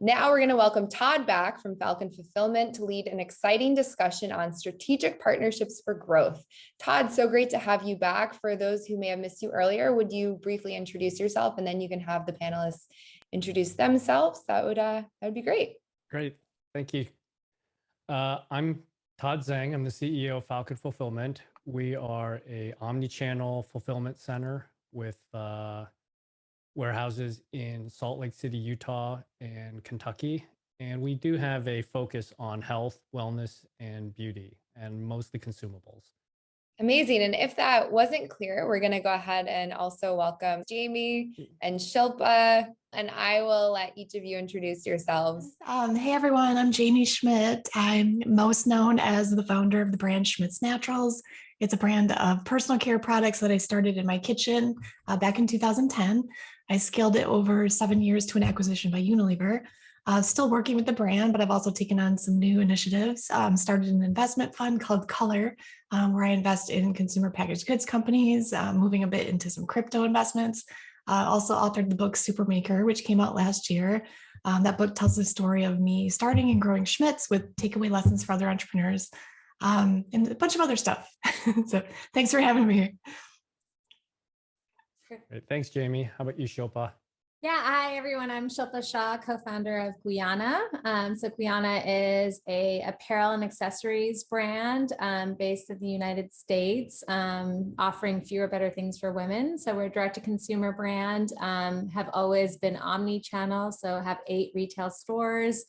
Now we're going to welcome Todd back from Falcon Fulfillment to lead an exciting discussion on strategic partnerships for growth. Todd, so great to have you back. For those who may have missed you earlier, would you briefly introduce yourself, and then you can have the panelists introduce themselves? That would be great. Great, thank you. I'm Todd Zhang. I'm the CEO of Falcon Fulfillment. We are a omni-channel fulfillment center with warehouses in Salt Lake City, Utah, and Kentucky. And we do have a focus on health, wellness, and beauty, and mostly consumables. Amazing. And if that wasn't clear, we're going to go ahead and also welcome Jamie and Shilpa, and I will let each of you introduce yourselves. Hey everyone, I'm Jamie Schmidt. I'm most known as the founder of the brand Schmidt's Naturals. It's a brand of personal care products that I started in my kitchen back in 2010. I scaled it over 7 years to an acquisition by Unilever. Still working with the brand, but I've also taken on some new initiatives. Started an investment fund called Color, where I invest in consumer packaged goods companies, moving a bit into some crypto investments. Also authored the book Supermaker, which came out last year. That book tells the story of me starting and growing Schmidt's with takeaway lessons for other entrepreneurs, and a bunch of other stuff. So thanks for having me here. Great. Thanks, Jamie. How about you, Shilpa? Yeah, hi everyone. I'm Shilpa Shah, co-founder of Guyana. So Guyana is a apparel and accessories brand based in the United States, offering fewer, better things for women. So we're a direct-to-consumer brand, have always been omni-channel, so have 8 retail stores.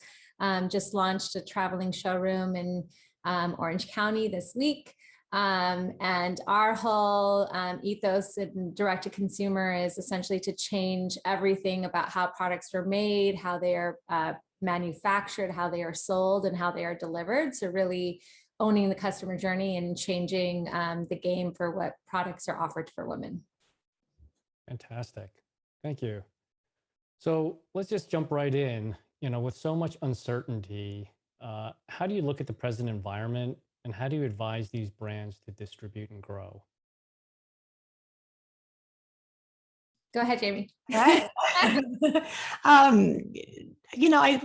Just launched a traveling showroom in Orange County this week. And our whole ethos in direct-to-consumer is essentially to change everything about how products are made, how they are manufactured, how they are sold, and how they are delivered. So really owning the customer journey and changing the game for what products are offered for women. Fantastic. Thank you. So let's just jump right in. With so much uncertainty, how do you look at the present environment? And how do you advise these brands to distribute and grow? Go ahead, Jamie. Right. I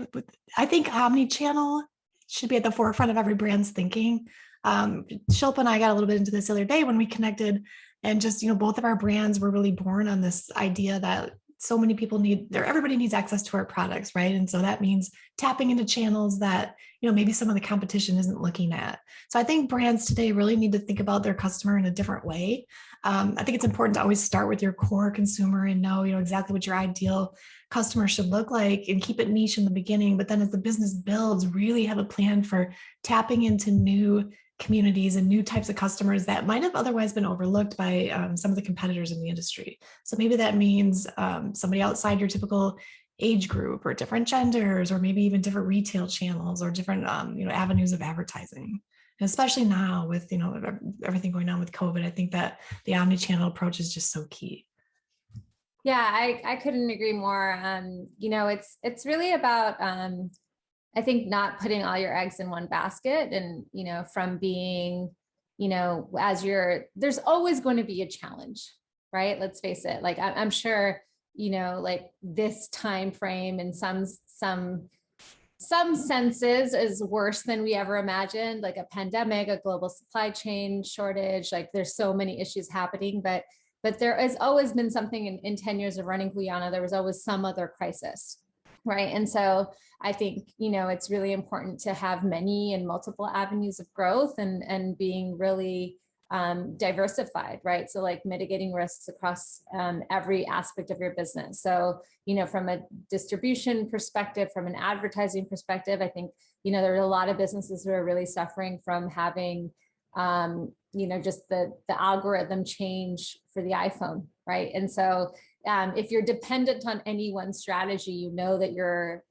think omni-channel should be at the forefront of every brand's thinking. Shilpa and I got a little bit into this the other day when we connected, and just, both of our brands were really born on this idea that so many people everybody needs access to our products, right? And so that means tapping into channels that, maybe some of the competition isn't looking at. So I think brands today really need to think about their customer in a different way. I think it's important to always start with your core consumer and know, exactly what your ideal customer should look like, and keep it niche in the beginning. But then as the business builds, really have a plan for tapping into new communities and new types of customers that might have otherwise been overlooked by some of the competitors in the industry. So maybe that means somebody outside your typical age group, or different genders, or maybe even different retail channels, or different avenues of advertising. And especially now with everything going on with COVID, I think that the omni-channel approach is just so key. Yeah, I couldn't agree more. It's really about I think not putting all your eggs in one basket, and, from being, there's always going to be a challenge, right? Let's face it. Like, I'm sure, like this time frame in some senses is worse than we ever imagined, like a pandemic, a global supply chain shortage, like there's so many issues happening, but there has always been something in 10 years of running Guyana, there was always some other crisis. Right. And so I think, it's really important to have many and multiple avenues of growth, and being really diversified, right? So like mitigating risks across every aspect of your business. So, from a distribution perspective, from an advertising perspective, I think, there are a lot of businesses who are really suffering from having, just the algorithm change for the iPhone, right? And so if you're dependent on any one strategy, that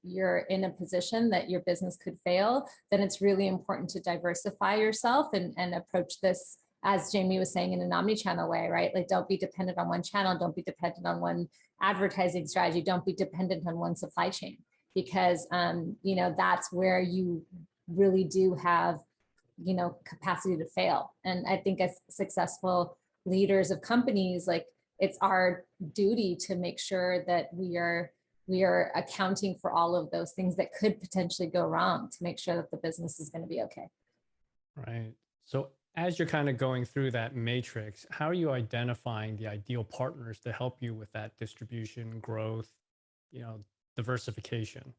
you're in a position that your business could fail, then it's really important to diversify yourself and approach this, as Jamie was saying, in an omni-channel way, right? Like, don't be dependent on one channel, don't be dependent on one advertising strategy, don't be dependent on one supply chain, because that's where you really do have capacity to fail. And I think as successful leaders of companies, like, it's our duty to make sure that we are we are accounting for all of those things that could potentially go wrong to make sure that the business is going to be okay. Right. So as you're kind of going through that matrix, how are you identifying the ideal partners to help you with that distribution, growth, diversification?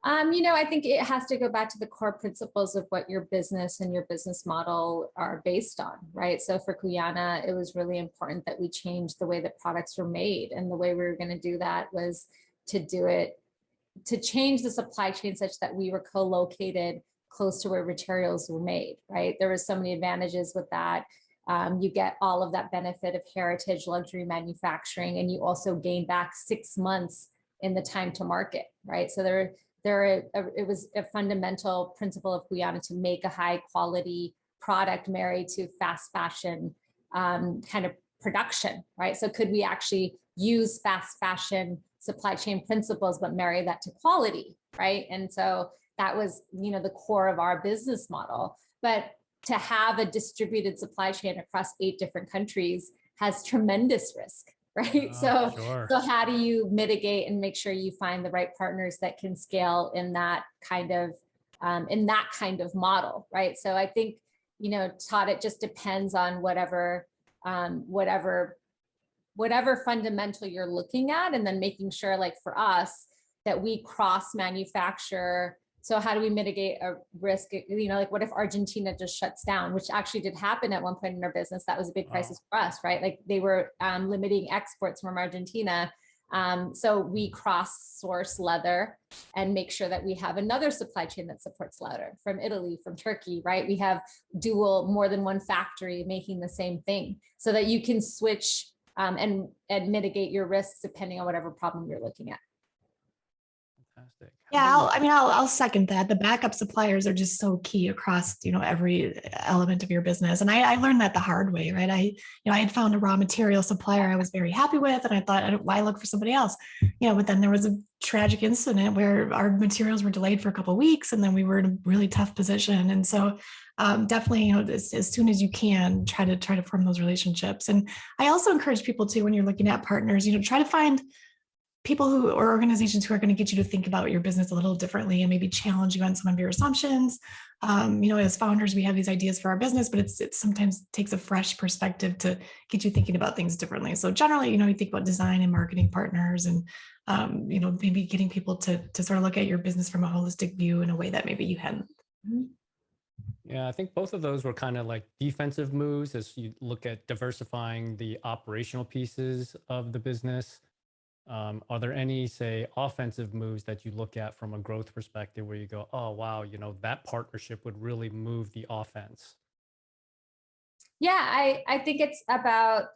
I think it has to go back to the core principles of what your business and your business model are based on, right? So for Kuyana, it was really important that we changed the way that products were made. And the way we were going to do that was to change the supply chain such that we were co-located close to where materials were made, right? There was so many advantages with that. You get all of that benefit of heritage luxury manufacturing, and you also gain back 6 months in the time to market, right? So it was a fundamental principle of Kuyana to make a high quality product married to fast fashion kind of production, right? So could we actually use fast fashion supply chain principles, but marry that to quality, right? And so that was, the core of our business model. But to have a distributed supply chain across 8 different countries has tremendous risk, right? Sure. So how do you mitigate and make sure you find the right partners that can scale in that kind of model, right? So I think, Todd, it just depends on whatever fundamental you're looking at, and then making sure, like for us, that we cross manufacture. So how do we mitigate a risk? Like what if Argentina just shuts down, which actually did happen at one point in our business. That was a big crisis for us, right? Like they were limiting exports from Argentina. So we cross-source leather and make sure that we have another supply chain that supports leather from Italy, from Turkey, right? We have more than one factory making the same thing, so that you can switch and mitigate your risks depending on whatever problem you're looking at. Fantastic. Yeah, I'll second that. The backup suppliers are just so key across, every element of your business. And I learned that the hard way, right? I had found a raw material supplier I was very happy with, and I thought, why look for somebody else? But then there was a tragic incident where our materials were delayed for a couple of weeks, and then we were in a really tough position. And so definitely, as soon as you can, try to form those relationships. And I also encourage people to, when you're looking at partners, try to find people or organizations who are going to get you to think about your business a little differently and maybe challenge you on some of your assumptions. As founders, we have these ideas for our business, but it sometimes takes a fresh perspective to get you thinking about things differently. So generally, you think about design and marketing partners, and maybe getting people to sort of look at your business from a holistic view in a way that maybe you hadn't. Yeah, I think both of those were kind of like defensive moves as you look at diversifying the operational pieces of the business. Are there any, say, offensive moves that you look at from a growth perspective where you go, oh, wow, that partnership would really move the offense? Yeah, I think it's about,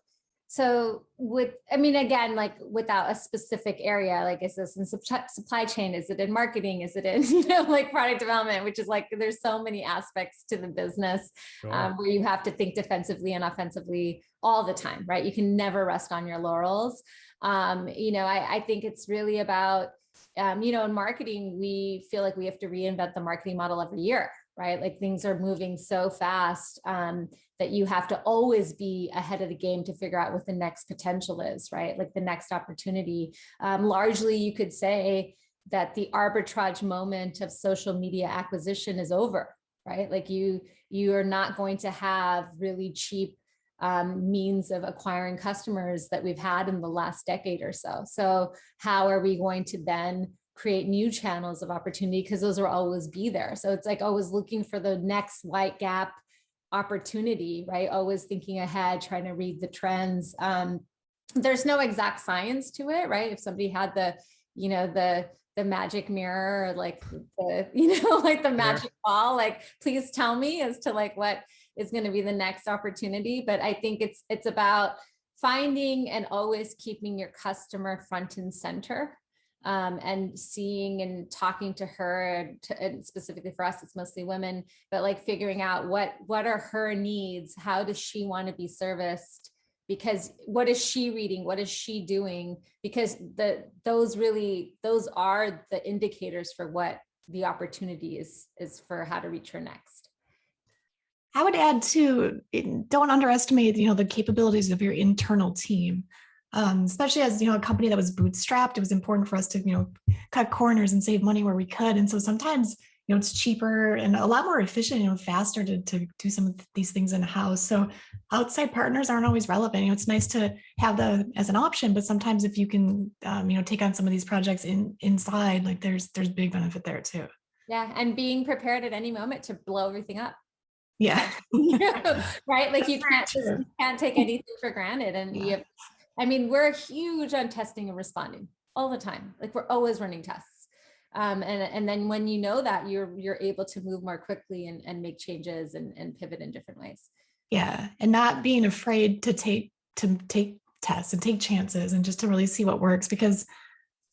again, like without a specific area, like is this in supply chain? Is it in marketing? Is it in, like product development, which is like, there's so many aspects to the business. Sure. Where you have to think defensively and offensively all the time, right? You can never rest on your laurels. I think it's really about, in marketing, we feel like we have to reinvent the marketing model every year, right? Like things are moving so fast that you have to always be ahead of the game to figure out what the next potential is, right? Like the next opportunity. Largely, you could say that the arbitrage moment of social media acquisition is over, right? Like you are not going to have really cheap means of acquiring customers that we've had in the last decade or so. So how are we going to then create new channels of opportunity? Because those will always be there. So it's like always looking for the next white gap opportunity, right? Always thinking ahead, trying to read the trends. There's no exact science to it, right? If somebody had the magic mirror, or like like the magic ball, like please tell me as to like what is going to be the next opportunity. But I think it's about finding and always keeping your customer front and center, and seeing and talking to her, and specifically for us, it's mostly women, but like figuring out what are her needs? How does she want to be serviced? Because what is she reading? What is she doing? Because those are the indicators for what the opportunity is for how to reach her next. I would add too, don't underestimate, the capabilities of your internal team. Especially as, a company that was bootstrapped, it was important for us to, cut corners and save money where we could. And so sometimes, it's cheaper and a lot more efficient, faster to do some of these things in house. So outside partners aren't always relevant. It's nice to have the as an option, but sometimes if you can, take on some of these projects inside, like there's big benefit there too. Yeah. And being prepared at any moment to blow everything up. Yeah. Right. Like you can't take anything for granted. And we're huge on testing and responding all the time. Like we're always running tests. And then when you know that, you're able to move more quickly and make changes and pivot in different ways. Yeah. And not being afraid to take tests and take chances and just to really see what works, because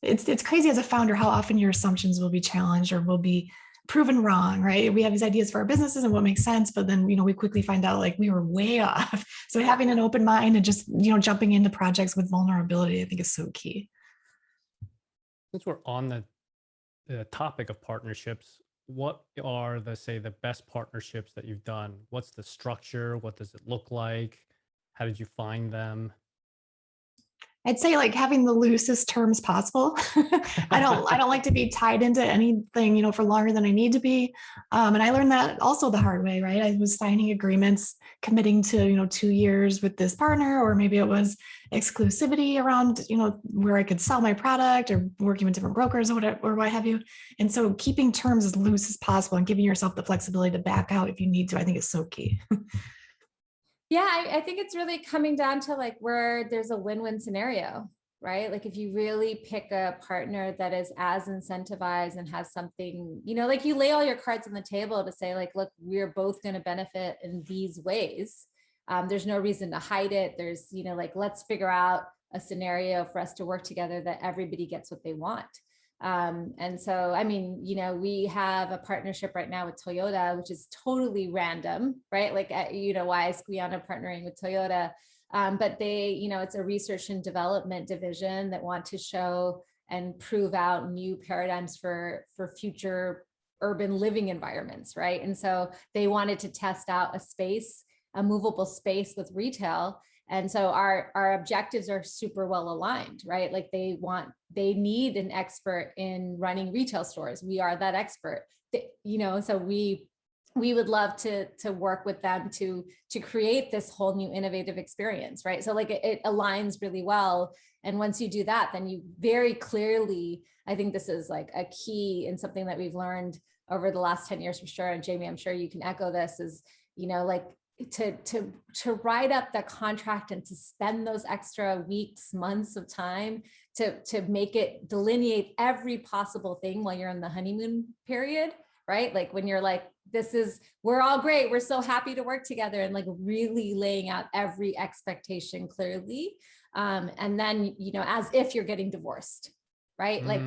it's crazy as a founder how often your assumptions will be challenged or will be proven wrong, right? We have these ideas for our businesses and what makes sense, but then, we quickly find out like we were way off. So having an open mind and just, jumping into projects with vulnerability, I think is so key. Since we're on the topic of partnerships, what are the best partnerships that you've done? What's the structure? What does it look like? How did you find them? I'd say like having the loosest terms possible. I don't like to be tied into anything, for longer than I need to be. And I learned that also the hard way, right? I was signing agreements, committing to, 2 years with this partner, or maybe it was exclusivity around, where I could sell my product or working with different brokers or whatever, or what have you. And so keeping terms as loose as possible and giving yourself the flexibility to back out if you need to, I think is so key. Yeah, I think it's really coming down to like where there's a win-win scenario, right? Like if you really pick a partner that is as incentivized and has something, like you lay all your cards on the table to say like, look, we're both going to benefit in these ways. There's no reason to hide it. There's, like, let's figure out a scenario for us to work together that everybody gets what they want. And so, we have a partnership right now with Toyota, which is totally random, right? Like, why is Guyana partnering with Toyota? But they, it's a research and development division that want to show and prove out new paradigms for future urban living environments, right? And so they wanted to test out a movable space with retail. And so our objectives are super well aligned, right? Like they need an expert in running retail stores. We are that expert, so we would love to work with them to create this whole new innovative experience, right? So like it aligns really well. And once you do that, then you very clearly, I think this is like a key and something that we've learned over the last 10 years for sure. And Jamie, I'm sure you can echo this, is, like to write up the contract and to spend those extra weeks, months of time to make it delineate every possible thing while you're in the honeymoon period, right? Like when you're like, we're all great, we're so happy to work together, and like really laying out every expectation clearly. And then, as if you're getting divorced, right? Like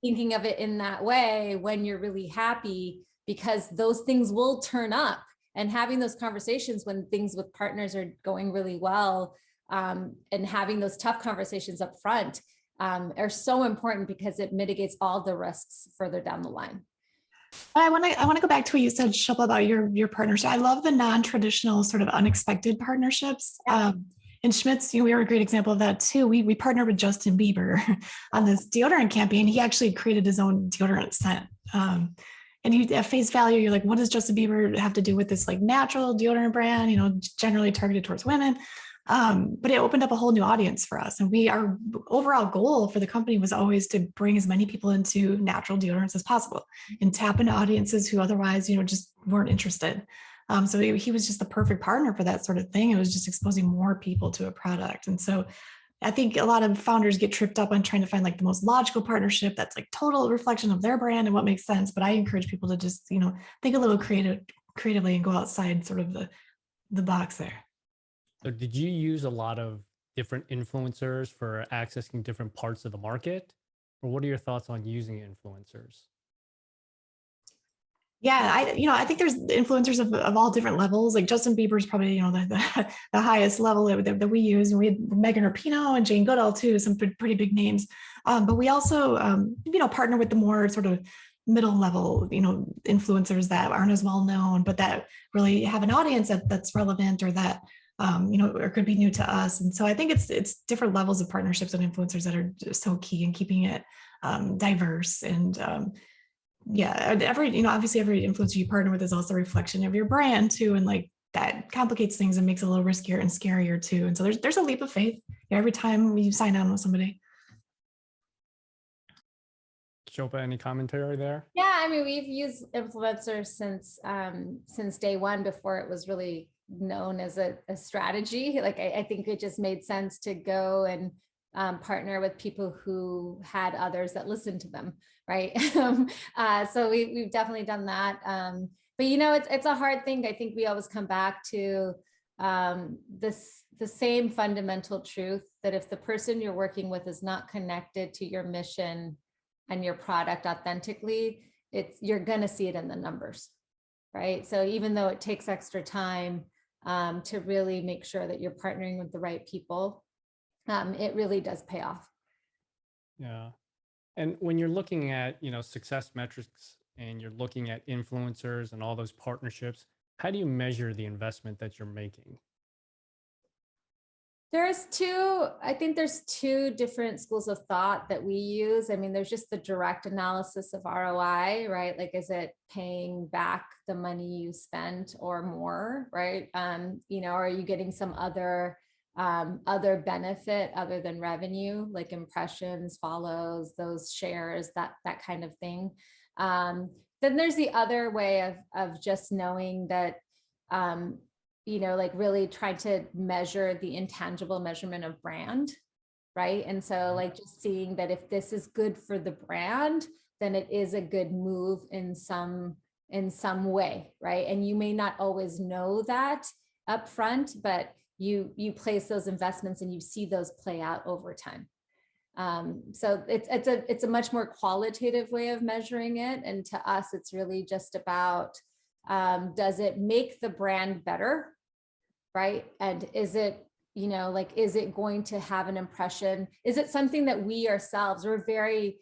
thinking of it in that way when you're really happy, because those things will turn up. And having those conversations when things with partners are going really well, and having those tough conversations up front are so important, because it mitigates all the risks further down the line. I want to go back to what you said, Shilpa, about your partnership. I love the non-traditional sort of unexpected partnerships. And Schmitz, we are a great example of that too. We partnered with Justin Bieber on this deodorant campaign. He actually created his own deodorant scent. And you at face value, you're like, what does Justin Bieber have to do with this like natural deodorant brand, generally targeted towards women? But it opened up a whole new audience for us. And our overall goal for the company was always to bring as many people into natural deodorants as possible and tap into audiences who otherwise, just weren't interested. So he was just the perfect partner for that sort of thing. It was just exposing more people to a product. And so I think a lot of founders get tripped up on trying to find like the most logical partnership that's like total reflection of their brand and what makes sense. But I encourage people to just, think a little creatively and go outside sort of the box there. So did you use a lot of different influencers for accessing different parts of the market? Or what are your thoughts on using influencers? Yeah, I think there's influencers of all different levels. Like Justin Bieber's probably, the highest level that we use. And we had Megan Rapinoe and Jane Goodall too, some pretty big names. But we also, partner with the more sort of middle level, influencers that aren't as well known, but that really have an audience that's relevant, or that or could be new to us. And so I think it's different levels of partnerships and influencers that are just so key in keeping it diverse. And obviously every influencer you partner with is also a reflection of your brand too. And like that complicates things and makes it a little riskier and scarier too. And so there's a leap of faith every time you sign on with somebody. Shilpa, any commentary there? Yeah, I mean, we've used influencers since day one, before it was really known as a strategy. Like I think it just made sense to go and partner with people who had others that listened to them, right? So we've definitely done that. But it's a hard thing. I think we always come back to the same fundamental truth that if the person you're working with is not connected to your mission and your product authentically, you're going to see it in the numbers, right? So even though it takes extra time to really make sure that you're partnering with the right people, it really does pay off. Yeah. And when you're looking at, success metrics and you're looking at influencers and all those partnerships, how do you measure the investment that you're making? I think there's two different schools of thought that we use. I mean, there's just the direct analysis of ROI, right? Like, is it paying back the money you spent or more, right? Are you getting some other benefit other than revenue, like impressions, follows, those shares, that kind of thing. Then there's the other way of just knowing that, like really trying to measure the intangible measurement of brand, right? And so like just seeing that if this is good for the brand, then it is a good move in some way, right? And you may not always know that up front, but you place those investments and you see those play out over time. So it's a much more qualitative way of measuring it. And to us, it's really just about, does it make the brand better? Right. And is it, is it going to have an impression? Is it something that we ourselves, we're very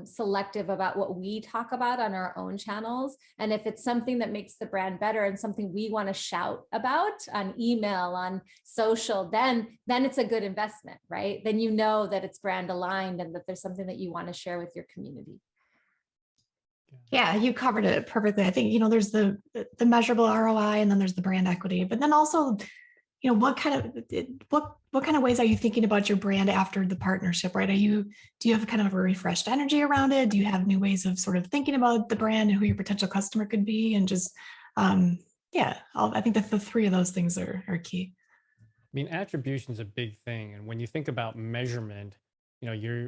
selective about what we talk about on our own channels. And if it's something that makes the brand better and something we want to shout about on email, on social, then it's a good investment, right? Then you know that it's brand aligned and that there's something that you want to share with your community. Yeah, you covered it perfectly. I think, there's the measurable ROI and then there's the brand equity, but then also, what kind of ways are you thinking about your brand after the partnership, right? Do you have kind of a refreshed energy around it? Do you have new ways of sort of thinking about the brand and who your potential customer could be? And just, I think that the three of those things are key. I mean, attribution is a big thing. And when you think about measurement,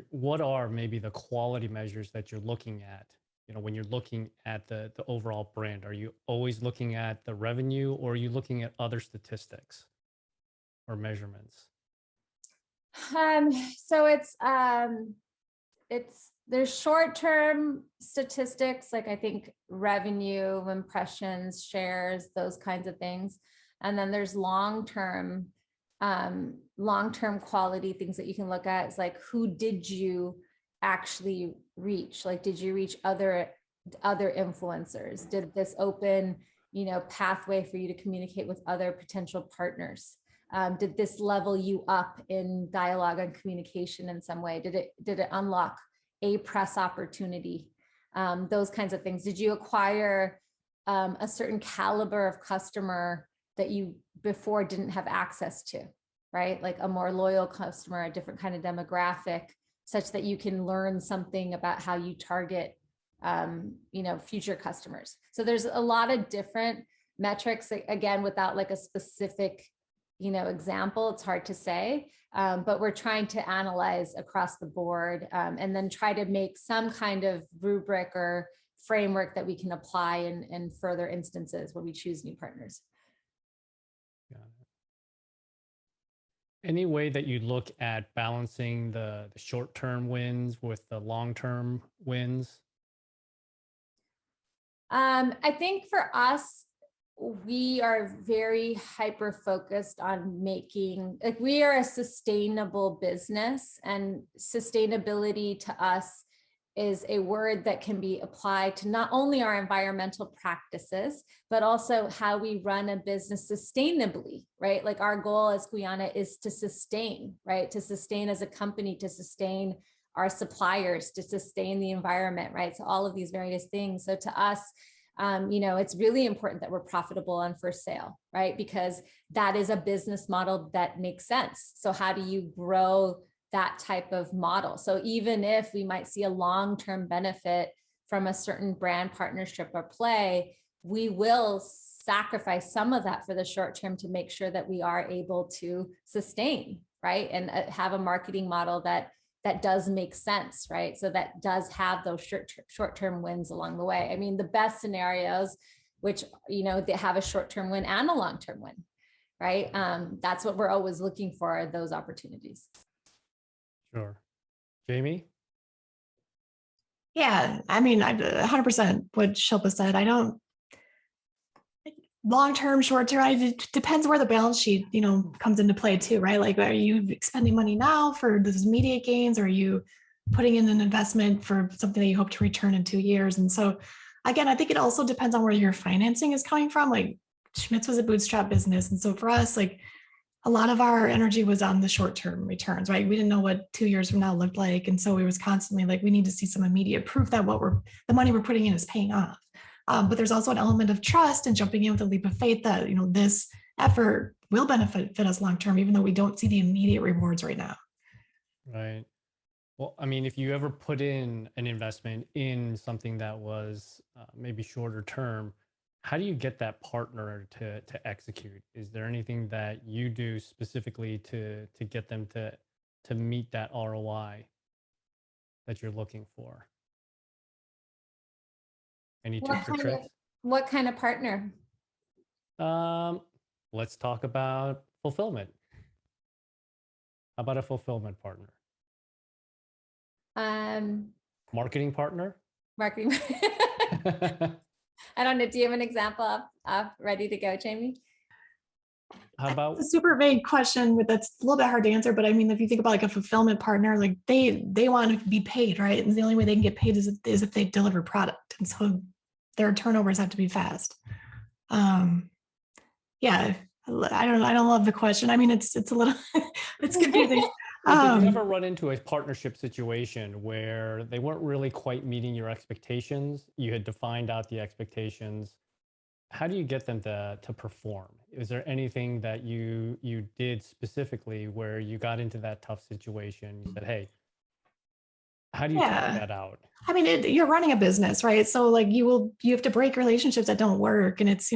what are maybe the quality measures that you're looking at? When you're looking at the overall brand, are you always looking at the revenue or are you looking at other statistics or measurements? So there's short-term statistics, like I think revenue, impressions, shares, those kinds of things. And then there's long-term quality things that you can look at. It's like, who did you actually reach? Like, did you reach other influencers? Did this open, pathway for you to communicate with other potential partners? Did this level you up in dialogue and communication in some way? Did it unlock a press opportunity? Those kinds of things. Did you acquire a certain caliber of customer that you before didn't have access to, right? Like a more loyal customer, a different kind of demographic, such that you can learn something about how you target, future customers. So there's a lot of different metrics, again, without like a specific, example, it's hard to say, but we're trying to analyze across the board and then try to make some kind of rubric or framework that we can apply in further instances where we choose new partners. Any way that you look at balancing the short-term wins with the long-term wins? I think for us, we are very hyper-focused on we are a sustainable business, and sustainability to us is a word that can be applied to not only our environmental practices, but also how we run a business sustainably, right? Like our goal as Guyana is to sustain, right? To sustain as a company, to sustain our suppliers, to sustain the environment, right? So all of these various things. So to us, it's really important that we're profitable on first sale, right? Because that is a business model that makes sense. So how do you grow that type of model? So even if we might see a long-term benefit from a certain brand partnership or play, we will sacrifice some of that for the short term to make sure that we are able to sustain, right? And have a marketing model that does make sense, right? So that does have those short-term wins along the way. I mean, the best scenarios, which, they have a short-term win and a long-term win, right? That's what we're always looking for, those opportunities. Sure. Jamie? Yeah, I mean, 100% what Shilpa said. I don't, long-term, short-term, it depends where the balance sheet, comes into play too, right? Like, are you spending money now for those immediate gains? Or are you putting in an investment for something that you hope to return in 2 years? And so again, I think it also depends on where your financing is coming from. Like Schmitz was a bootstrap business. And so for us, like a lot of our energy was on the short-term returns, right? We didn't know what 2 years from now looked like. And so it was constantly like, we need to see some immediate proof that the money we're putting in is paying off. But there's also an element of trust and jumping in with a leap of faith that, this effort will benefit us long-term, even though we don't see the immediate rewards right now. Right. Well, I mean, if you ever put in an investment in something that was maybe shorter term, how do you get that partner to execute? Is there anything that you do specifically to get them to meet that ROI that you're looking for? Any tips or tricks? What kind of partner? Let's talk about fulfillment. How about a fulfillment partner? Marketing partner? Marketing. I don't know. Do you have an example of ready to go, Jamie? How about It's a super vague question, but that's a little bit hard to answer. But I mean, if you think about like a fulfillment partner, like they want to be paid, right? And the only way they can get paid is if they deliver product. And so their turnovers have to be fast. Yeah, I don't love the question. I mean, it's a little, it's confusing. Well, did you ever run into a partnership situation where they weren't really quite meeting your expectations? You had defined out the expectations. How do you get them to perform? Is there anything that you did specifically where you got into that tough situation? You said, hey, how do you take that out? I mean, you're running a business, right? So like you have to break relationships that don't work. And it's,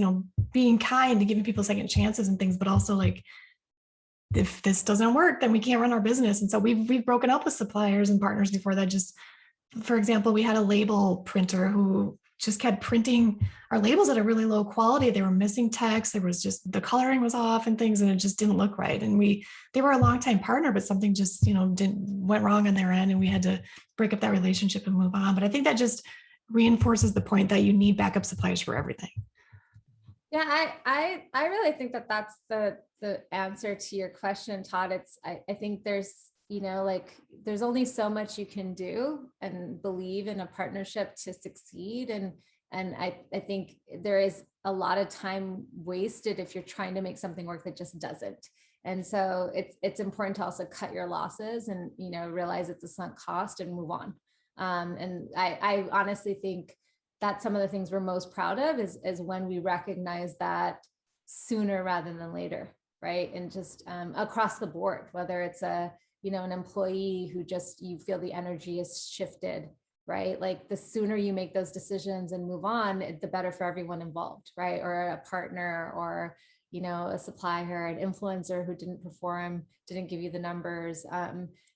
being kind and giving people second chances and things, but also like, if this doesn't work, then we can't run our business. And so we've broken up with suppliers and partners before that. Just, for example, we had a label printer who just kept printing our labels at a really low quality. They were missing text. There was just, the coloring was off and things, and it just didn't look right. And they were a longtime partner, but something just, went wrong on their end, and we had to break up that relationship and move on. But I think that just reinforces the point that you need backup suppliers for everything. Yeah, I really think that that's the answer to your question, Todd. I think there's, there's only so much you can do and believe in a partnership to succeed. And I think there is a lot of time wasted if you're trying to make something work that just doesn't. And so it's important to also cut your losses and, realize it's a sunk cost and move on. And I honestly think that's some of the things we're most proud of is when we recognize that sooner rather than later, right? And just across the board, whether it's an employee who just, you feel the energy is shifted, right? Like the sooner you make those decisions and move on, the better for everyone involved, right? Or a partner, or, a supplier, an influencer who didn't perform, didn't give you the numbers,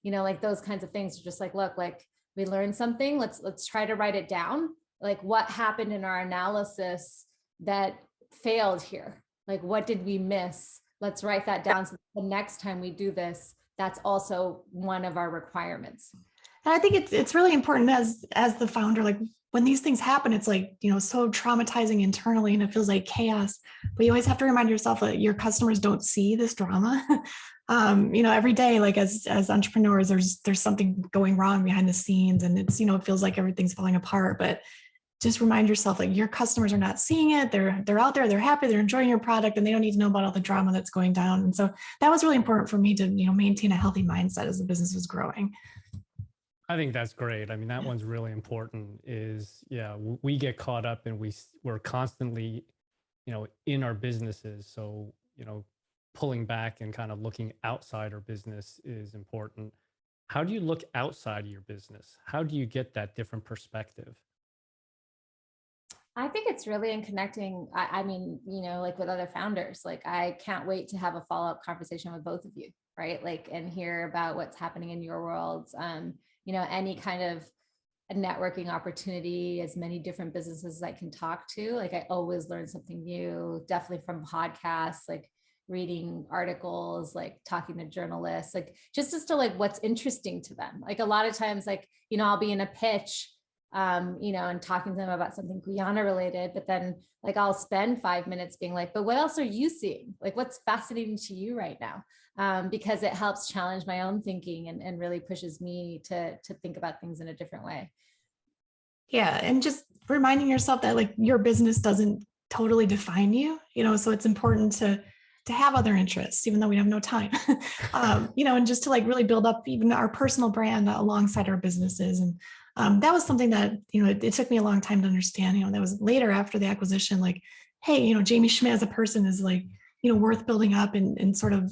like those kinds of things are just like, look, like we learned something, let's try to write it down. Like what happened in our analysis that failed here? Like, what did we miss? Let's write that down. So the next time we do this, that's also one of our requirements. And I think it's really important as the founder, like when these things happen, it's like, so traumatizing internally and it feels like chaos, but you always have to remind yourself that your customers don't see this drama. Every day, like as entrepreneurs, there's something going wrong behind the scenes, and it's, it feels like everything's falling apart. But just remind yourself, like, your customers are not seeing it. They're out there, they're happy, they're enjoying your product, and they don't need to know about all the drama that's going down. And so that was really important for me to, maintain a healthy mindset as the business was growing. I think that's great. I mean, that one's really important is, we get caught up and we're constantly, in our businesses. So, pulling back and kind of looking outside our business is important. How do you look outside of your business? How do you get that different perspective? I think it's really in connecting. I mean, like with other founders, like I can't wait to have a follow-up conversation with both of you, right? Like, and hear about what's happening in your worlds. Any kind of a networking opportunity, as many different businesses as I can talk to. Like, I always learn something new, definitely from podcasts, like reading articles, like talking to journalists, like just as to like what's interesting to them. Like a lot of times, like, I'll be in a pitch, and talking to them about something Guyana related, but then like I'll spend 5 minutes being like, but what else are you seeing? Like, what's fascinating to you right now? Because it helps challenge my own thinking and really pushes me to think about things in a different way. Yeah. And just reminding yourself that like your business doesn't totally define you, so it's important to have other interests, even though we have no time, and just to like really build up even our personal brand alongside our businesses. And that was something that, it took me a long time to understand, that was later after the acquisition, like, hey, Jamie Schmidt as a person is like, worth building up and sort of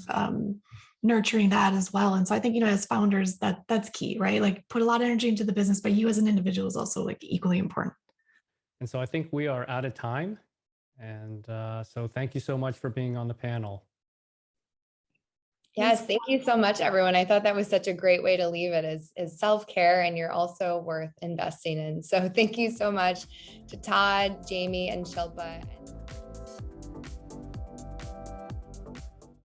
nurturing that as well. And so I think, as founders, that's key, right? Like, put a lot of energy into the business, but you as an individual is also like equally important. And so I think we are out of time. And so thank you so much for being on the panel. Yes, thank you so much, everyone. I thought that was such a great way to leave it as self-care, and you're also worth investing in. So thank you so much to Todd, Jamie, and Shilpa.